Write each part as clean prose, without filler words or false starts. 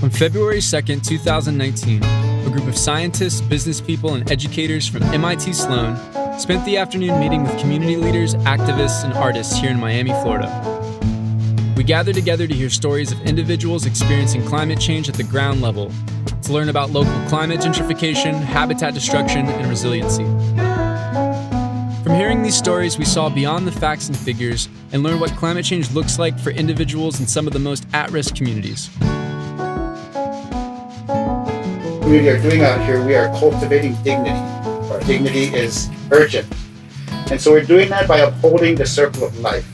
On February 2nd, 2019, a group of scientists, business people, and educators from MIT Sloan spent the afternoon meeting with community leaders, activists, and artists here in Miami, Florida. We gathered together to hear stories of individuals experiencing climate change at the ground level, to learn about local climate gentrification, habitat destruction, and resiliency. From hearing these stories, we saw beyond the facts and figures and learned what climate change looks like for individuals in some of the most at-risk communities. We are doing out here, we are cultivating dignity. Our dignity is urgent. And so we're doing that by upholding the circle of life.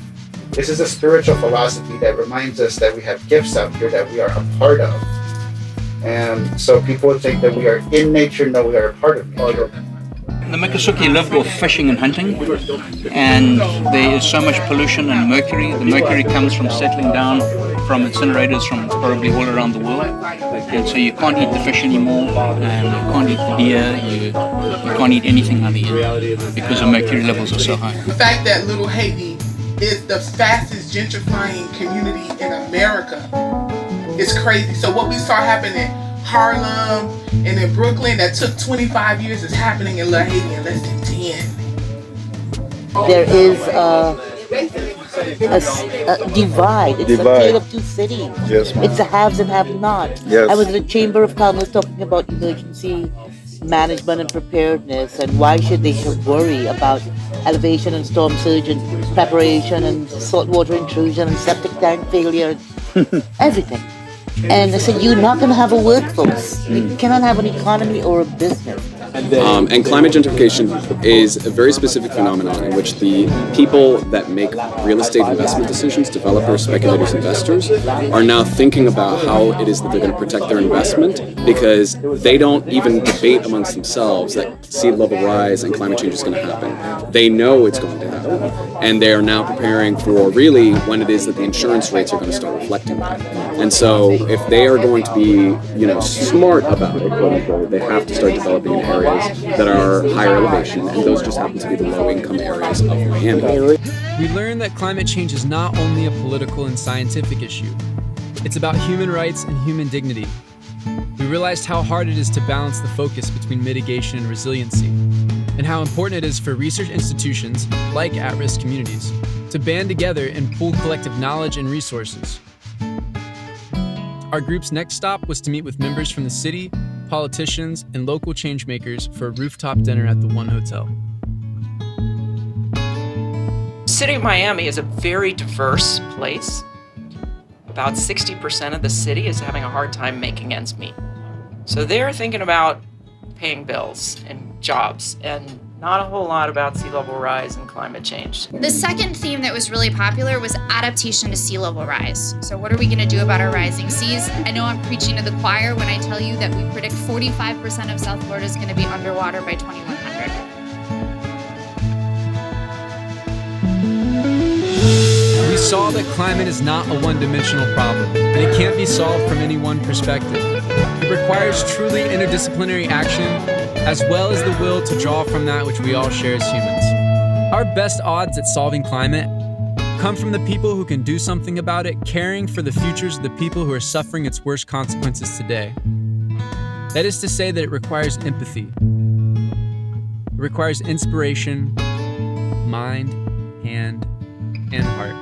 This is a spiritual philosophy that reminds us that we have gifts out here that we are a part of. And so people think that we are in nature, no, we are a part of nature. The Miccosukee lived off fishing and hunting, and there is so much pollution and mercury. The mercury comes from settling down from incinerators from probably all around the world, and so you can't eat the fish anymore, and you can't eat the beer, you can't eat anything out here because the mercury levels are so high. The fact that Little Haiti is the fastest gentrifying community in America is crazy. So what we saw happen in Harlem and in Brooklyn that took 25 years is happening in Little Haiti in less than 10. There is a divide. It's a tale of two cities. Yes, ma'am. It's the haves and have-not. Yes. I was at the Chamber of Commerce talking about emergency management and preparedness, and why should they worry about elevation and storm surge and preparation and saltwater intrusion and septic tank failure, everything. And I said, you're not going to have a workforce. You cannot have an economy or a business. And climate gentrification is a very specific phenomenon in which the people that make real estate investment decisions, developers, speculators, investors, are now thinking about how it is that they're going to protect their investment, because they don't even debate amongst themselves that sea level rise and climate change is going to happen. They know it's going to happen, and they are now preparing for really when it is that the insurance rates are going to start reflecting that. And so if they are going to be, smart about it, quote unquote, they have to start developing in areas that are higher elevation, and those just happen to be the low-income areas of Miami. We learned that climate change is not only a political and scientific issue. It's about human rights and human dignity. We realized how hard it is to balance the focus between mitigation and resiliency, and how important it is for research institutions, like at-risk communities, to band together and pool collective knowledge and resources. Our group's next stop was to meet with members from the city, politicians, and local changemakers for a rooftop dinner at the One Hotel. The city of Miami is a very diverse place. About 60% of the city is having a hard time making ends meet. So they're thinking about paying bills and jobs, and not a whole lot about sea level rise and climate change. The second theme that was really popular was adaptation to sea level rise. So what are we going to do about our rising seas? I know I'm preaching to the choir when I tell you that we predict 45% of South Florida is going to be underwater by 2100. We saw that climate is not a one-dimensional problem, and it can't be solved from any one perspective. It requires truly interdisciplinary action, as well as the will to draw from that which we all share as humans. Our best odds at solving climate come from the people who can do something about it, caring for the futures of the people who are suffering its worst consequences today. That is to say that it requires empathy. It requires inspiration, mind, hand, and heart.